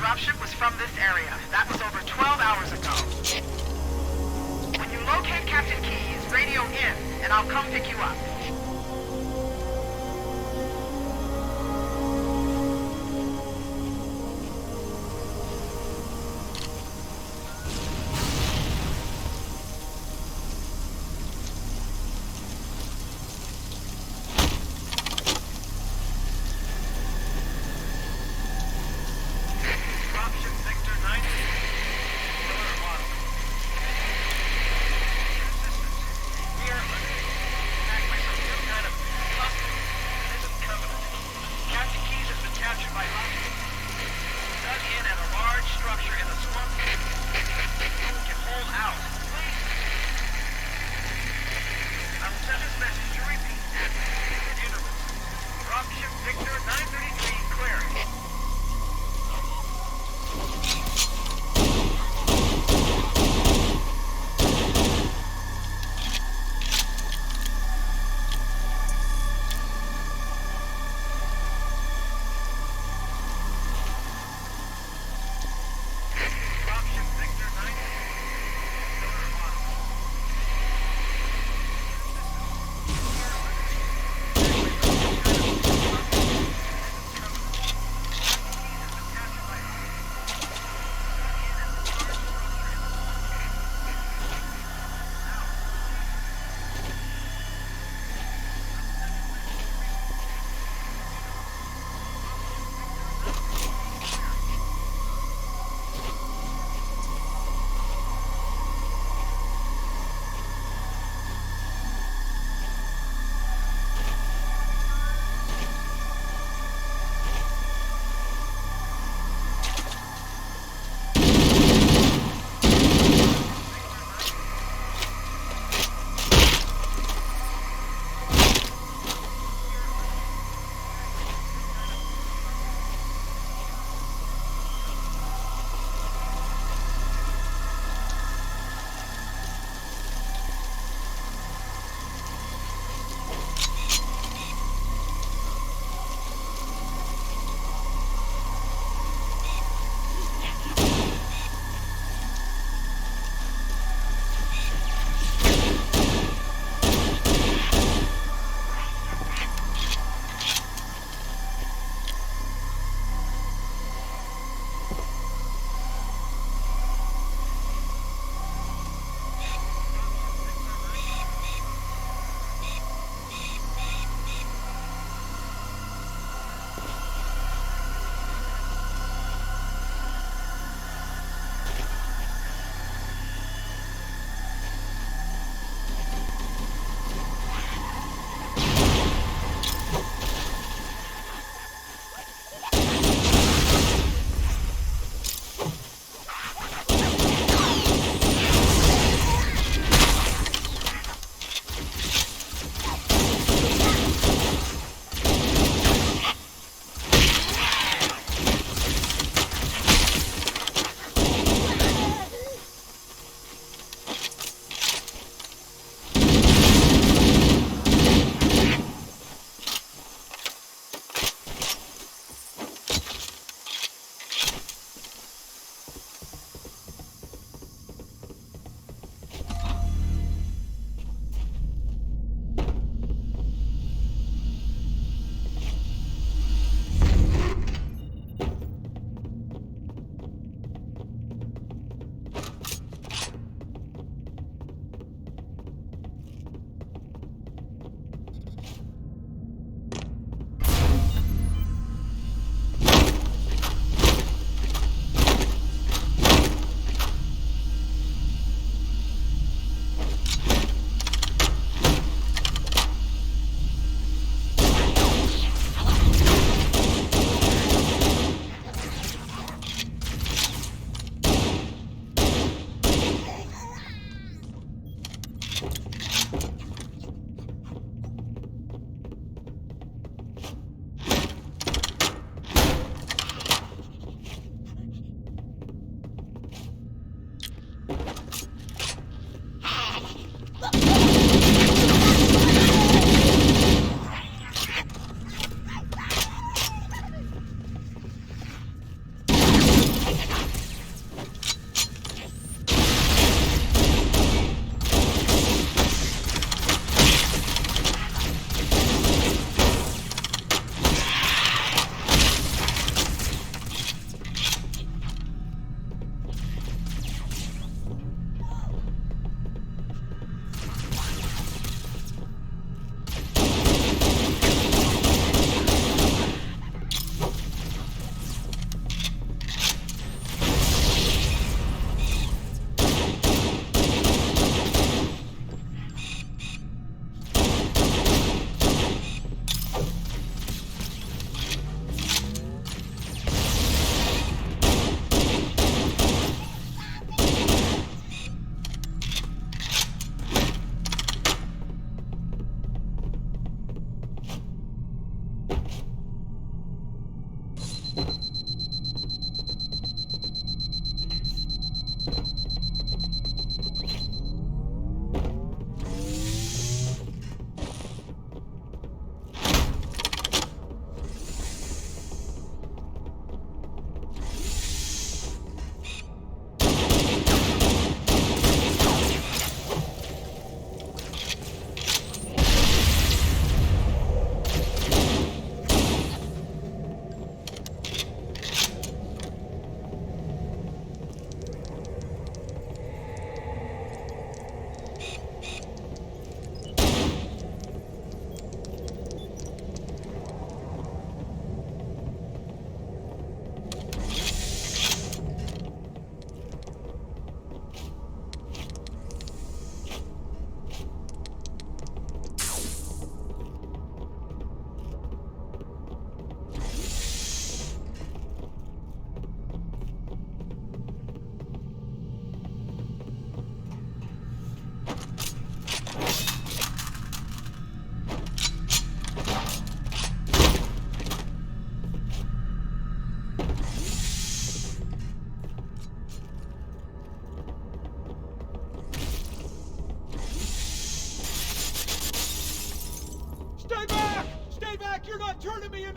last dropship was from this area. That was over 12 hours ago. When you locate Captain Keyes, radio in, and I'll come pick you up.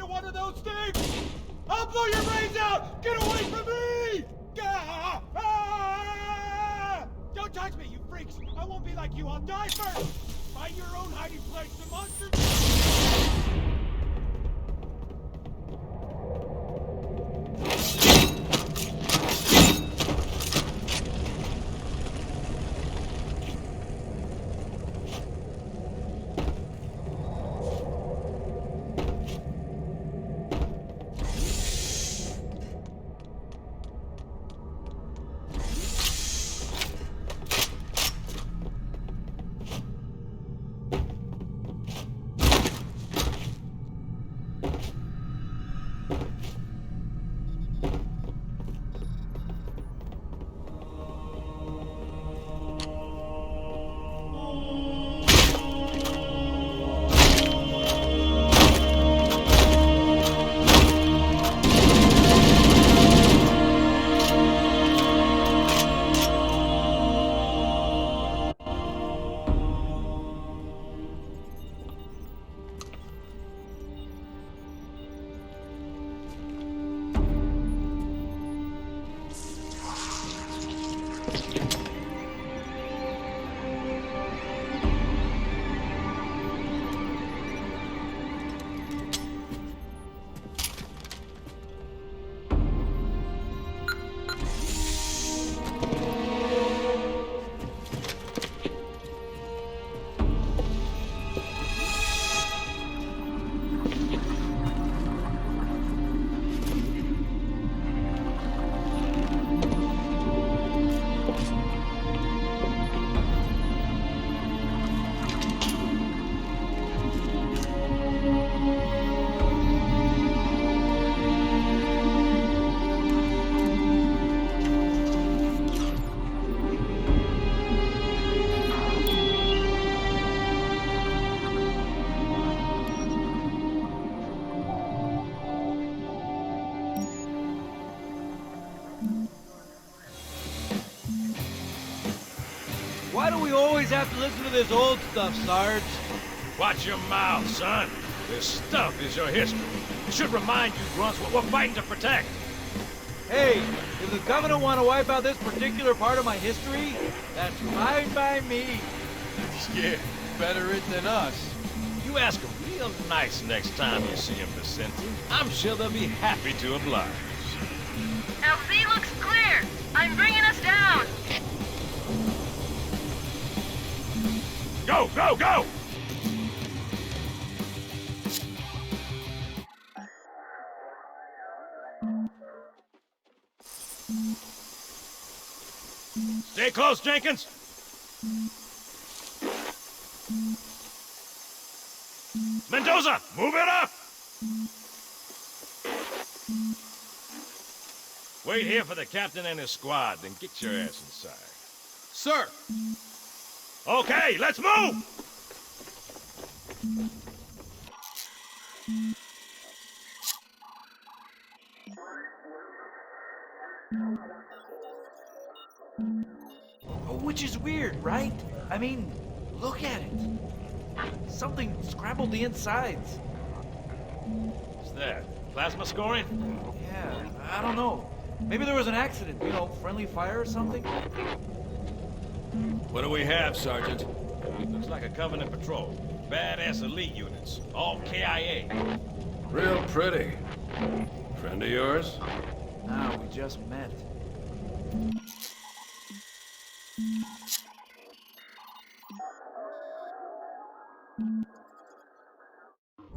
one of those things? I'll blow your brains out! Get away from me! Ah! Ah! Don't touch me, you freaks! I won't be like you, I'll die first! Find your own hiding place, the monster... Why do we always have to listen to this old stuff, Sarge? Watch your mouth, son. This stuff is your history. It should remind you, grunts, what we're fighting to protect. Hey, if the governor want to wipe out this particular part of my history, that's fine by me. Yeah, better it than us. You ask them real nice next time you see them, Vicente. I'm sure they'll be happy to oblige. LZ looks clear. I'm bringing us down. Go, go, go! Stay close, Jenkins! Mendoza, move it up! Wait here for the captain and his squad, then get your ass inside. Sir! Okay, let's move! Which is weird, right? I mean, look at it. Something scrambled the insides. What's that? Plasma scoring? Yeah, I don't know. Maybe there was an accident, you know, friendly fire or something? What do we have, Sergeant? Looks like a Covenant patrol. Badass elite units. All KIA. Real pretty. Friend of yours? Nah, we just met.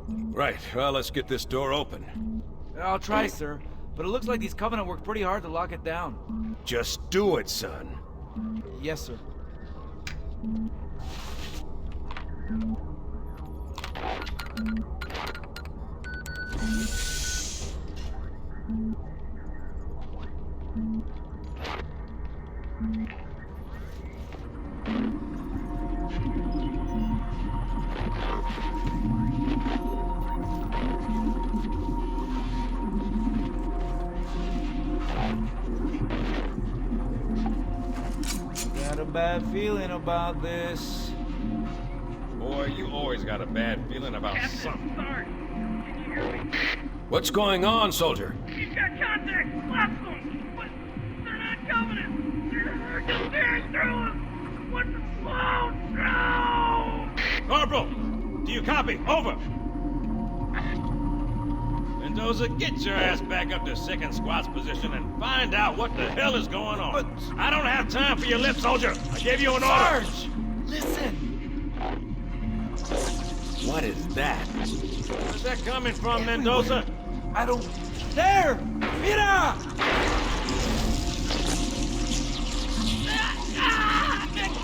Right, well, let's get this door open. I'll try, sir. But it looks like these Covenant worked pretty hard to lock it down. Just do it, son. Yes, sir. Got a bad feeling about this. Boy, you always got a bad feeling about something. Sarge, can you hear me? What's going on, soldier? He's got contact! Lots of them! But they're not coming! They're just tearing through us! What's the slow? No! Corporal, do you copy? Over. Mendoza, get your ass back up to second squad's position and find out what the hell is going on. But... I don't have time for your lip, soldier. I gave you an order. Sarge! Listen! What is that? Where's that coming from, Mendoza? I don't... There! Mira!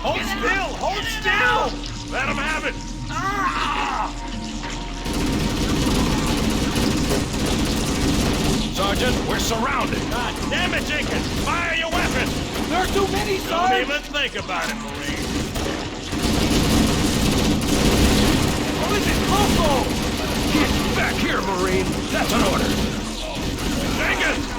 Hold still! Hold still! Let him have it! Sergeant, we're surrounded. God damn it, Jenkins! Fire your weapon! There are too many, Don't Sarge! even think about it, Marine. Police loco! Get back here, Marine. That's an order. Jenkins!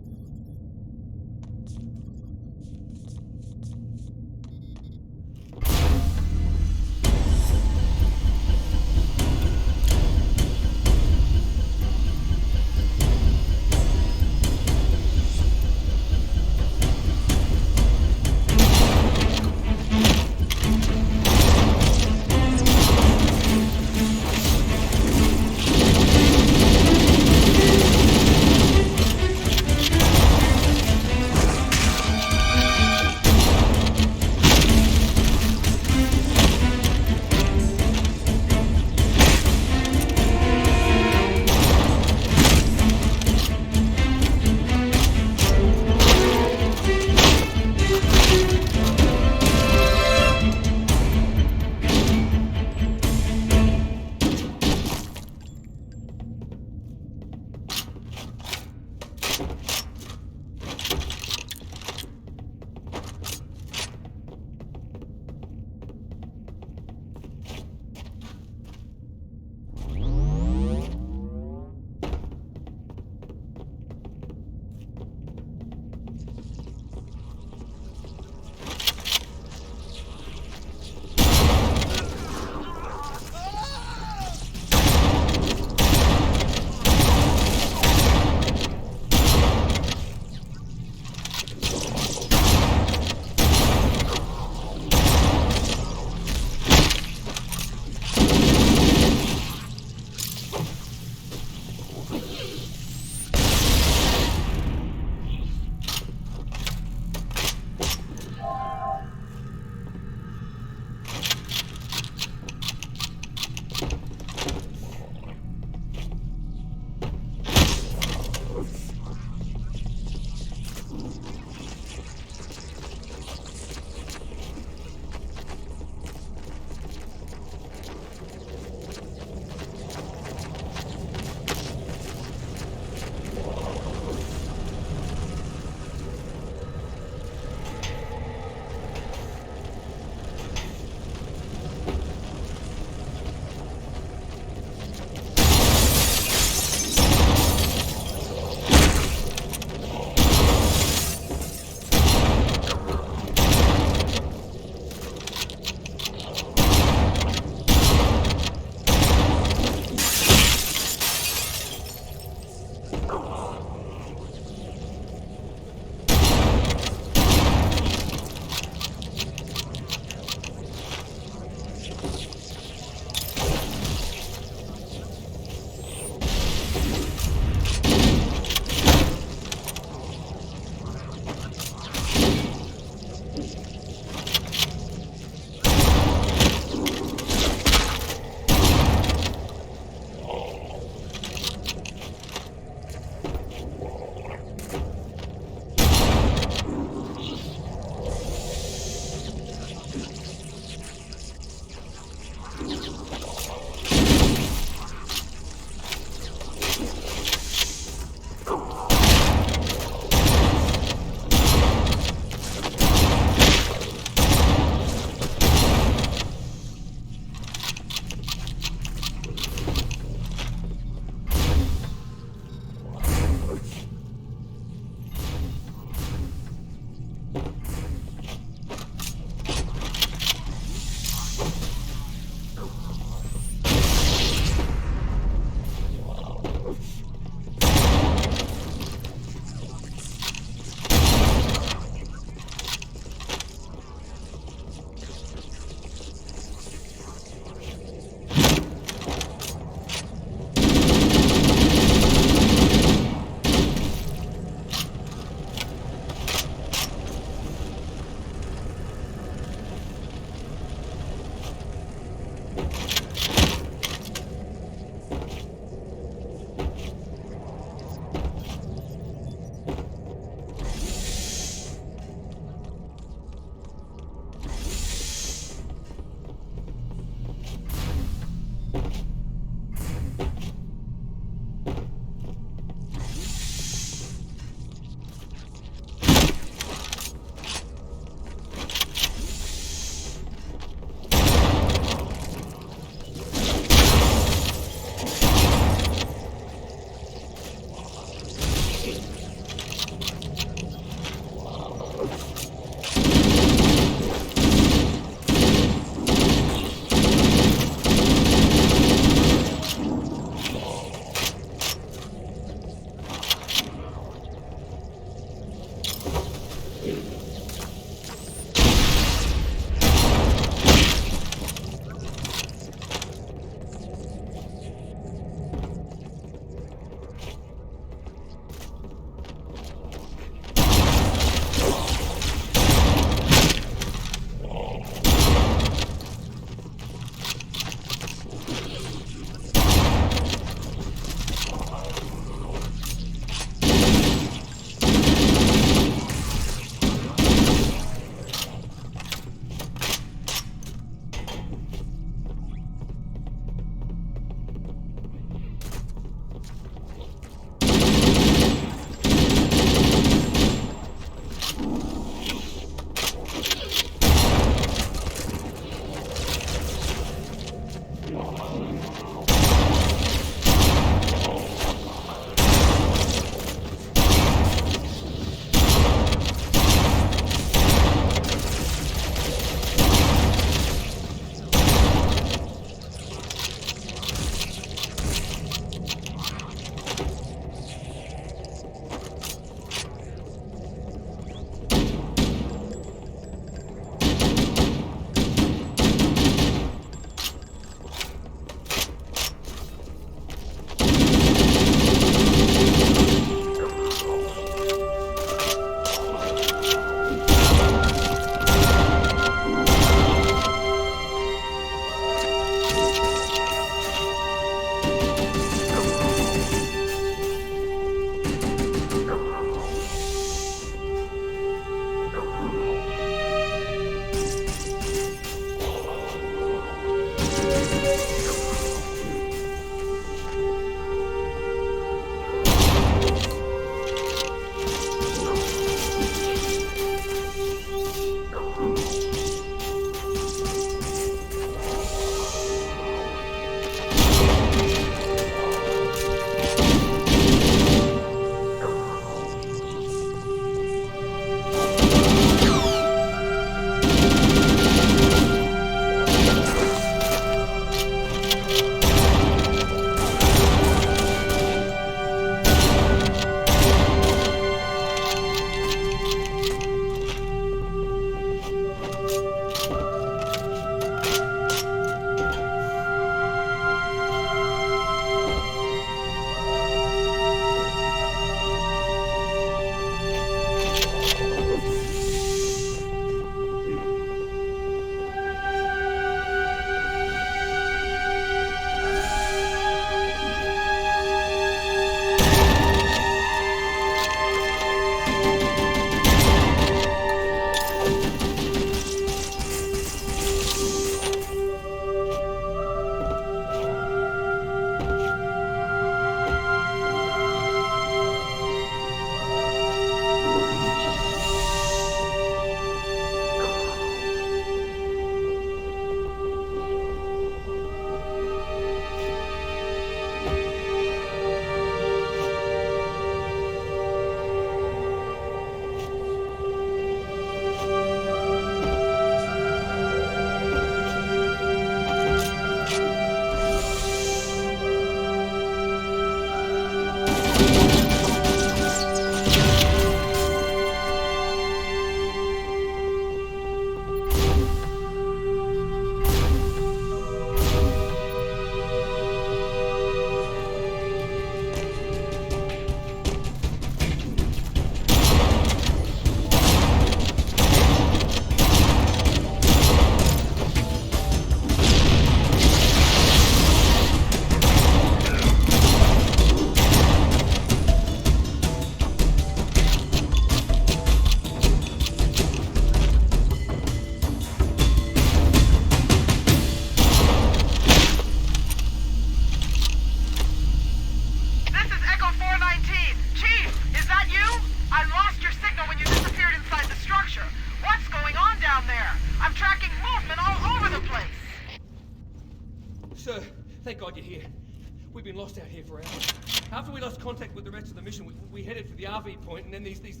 We've been lost out here for hours. After we lost contact with the rest of the mission, we headed for the RV point, and then these things,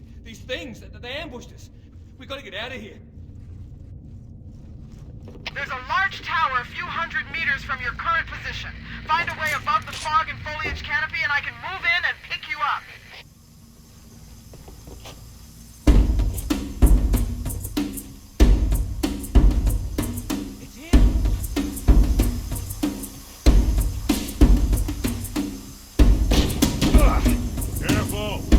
they ambushed us. We gotta get out of here. There's a large tower a few hundred meters from your current position. Find a way above the fog and foliage canopy, and I can move in and pick you up. Careful!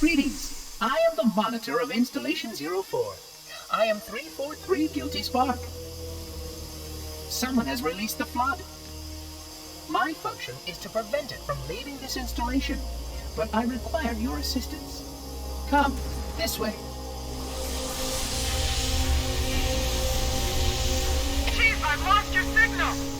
Greetings. I am the monitor of Installation 04. I am 343 Guilty Spark. Someone has released the flood. My function is to prevent it from leaving this installation, but I require your assistance. Come, this way. Chief, I've lost your signal!